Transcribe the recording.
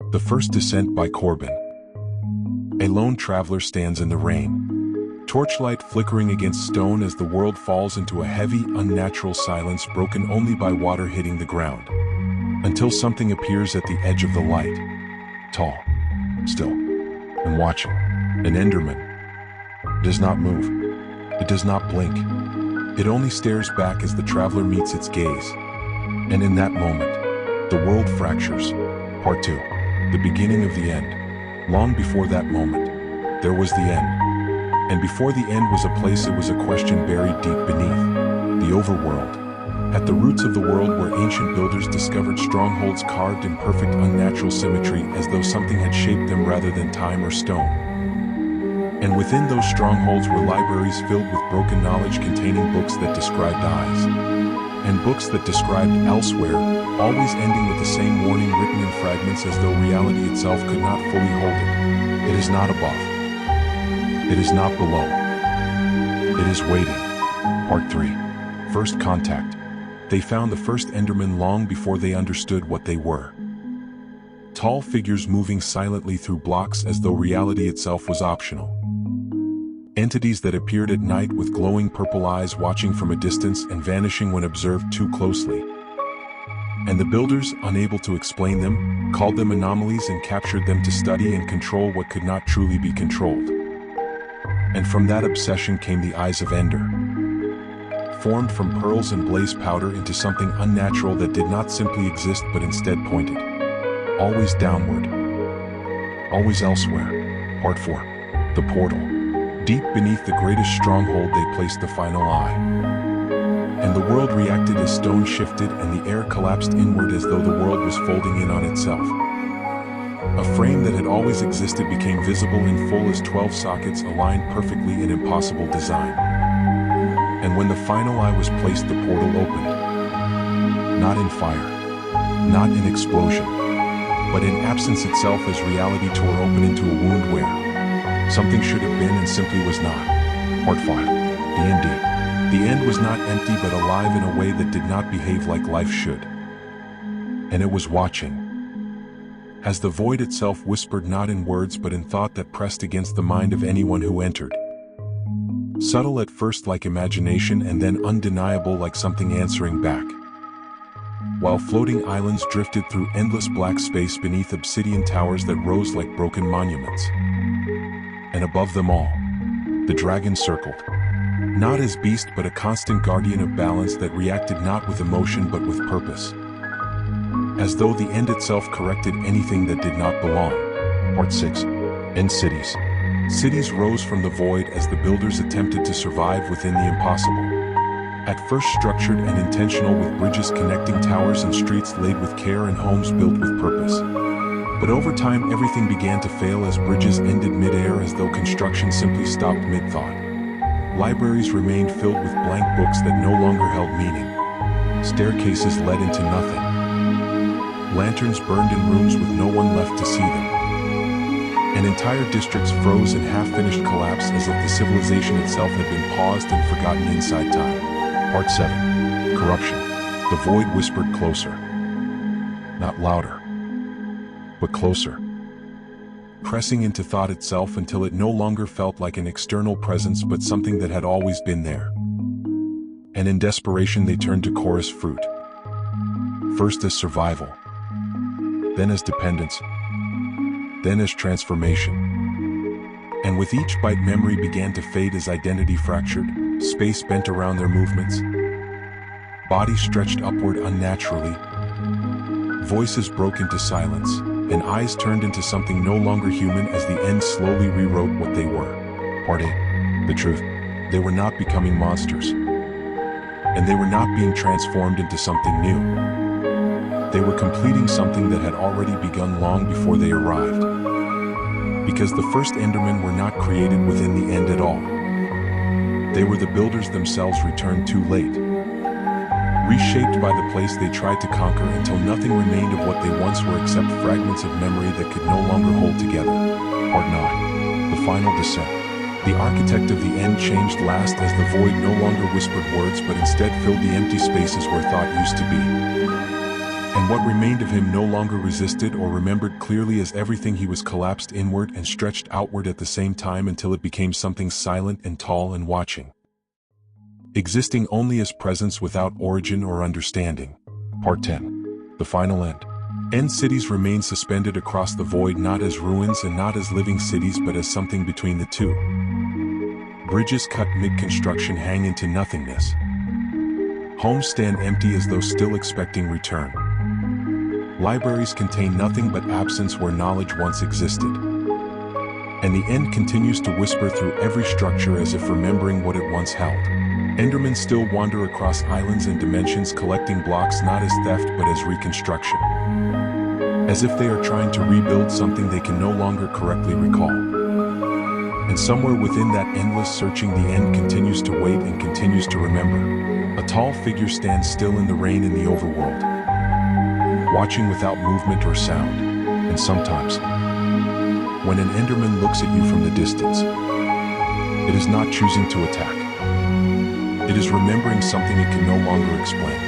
The First Descent by Corbin. A lone traveler stands in the rain, torchlight flickering against stone as the world falls into a heavy, unnatural silence broken only by water hitting the ground. Until something appears at the edge of the light. Tall, still, and watching. An Enderman. It does not move. It does not blink. It only stares back as the traveler meets its gaze. And in that moment, the world fractures. Part 2. The beginning of the end. Long before that moment, there was the end. And before the end was a place, it was a question buried deep beneath. The overworld. At the roots of the world where ancient builders discovered strongholds carved in perfect unnatural symmetry as though something had shaped them rather than time or stone. And within those strongholds were libraries filled with broken knowledge containing books that described eyes. And books that described elsewhere, always ending with the same warning written in fragments as though reality itself could not fully hold it. It is not above. It is not below. It is waiting. Part 3. First Contact. They found the first Enderman long before they understood what they were. Tall figures moving silently through blocks as though reality itself was optional. Entities that appeared at night with glowing purple eyes watching from a distance and vanishing when observed too closely. And the builders, unable to explain them, called them anomalies and captured them to study and control what could not truly be controlled. And from that obsession came the Eyes of Ender. Formed from pearls and blaze powder into something unnatural that did not simply exist but instead pointed. Always downward. Always elsewhere. Part 4. The Portal. Deep beneath the greatest stronghold they placed the final eye. And the world reacted as stone shifted and the air collapsed inward as though the world was folding in on itself. A frame that had always existed became visible in full as 12 sockets aligned perfectly in impossible design. And when the final eye was placed, the portal opened. Not in fire, not in explosion, but in absence itself as reality tore open into a wound where something should have been and simply was not. Part 5. The End. The end was not empty but alive in a way that did not behave like life should. And it was watching. As the void itself whispered not in words but in thought that pressed against the mind of anyone who entered. Subtle at first like imagination and then undeniable like something answering back. While floating islands drifted through endless black space beneath obsidian towers that rose like broken monuments. And above them all, the dragon circled. Not as beast but a constant guardian of balance that reacted not with emotion but with purpose. As though the end itself corrected anything that did not belong. Part 6. End cities. Cities rose from the void as the builders attempted to survive within the impossible. At first structured and intentional with bridges connecting towers and streets laid with care and homes built with purpose. But over time everything began to fail as bridges ended mid-air as though construction simply stopped mid-thought. Libraries remained filled with blank books that no longer held meaning. Staircases led into nothing. Lanterns burned in rooms with no one left to see them. And entire districts froze in half-finished collapse as if the civilization itself had been paused and forgotten inside time. Part 7. Corruption. The void whispered closer. Not louder, but closer. Pressing into thought itself until it no longer felt like an external presence but something that had always been there. And in desperation they turned to chorus fruit. First as survival, then as dependence, then as transformation. And with each bite memory began to fade as identity fractured, space bent around their movements, bodies stretched upward unnaturally, voices broke into silence, and eyes turned into something no longer human as the end slowly rewrote what they were. Part 8. The truth. They were not becoming monsters. And they were not being transformed into something new. They were completing something that had already begun long before they arrived. Because the first Endermen were not created within the end at all. They were the builders themselves returned too late. Reshaped by the place they tried to conquer until nothing remained of what they once were except fragments of memory that could no longer hold together. Part 9. The Final Descent. The architect of the end changed last as the void no longer whispered words but instead filled the empty spaces where thought used to be. And what remained of him no longer resisted or remembered clearly, as everything he was collapsed inward and stretched outward at the same time until it became something silent and tall and watching, existing only as presence without origin or understanding. Part 10. The Final End. End cities remain suspended across the void, not as ruins and not as living cities, but as something between the two. Bridges cut mid-construction hang into nothingness. Homes stand empty as though still expecting return. Libraries contain nothing but absence where knowledge once existed. And the end continues to whisper through every structure as if remembering what it once held. Endermen still wander across islands and dimensions, collecting blocks not as theft but as reconstruction. As if they are trying to rebuild something they can no longer correctly recall. And somewhere within that endless searching, the end continues to wait and continues to remember. A tall figure stands still in the rain in the overworld, watching without movement or sound. And sometimes, when an Enderman looks at you from the distance, it is not choosing to attack. It is remembering something it can no longer explain.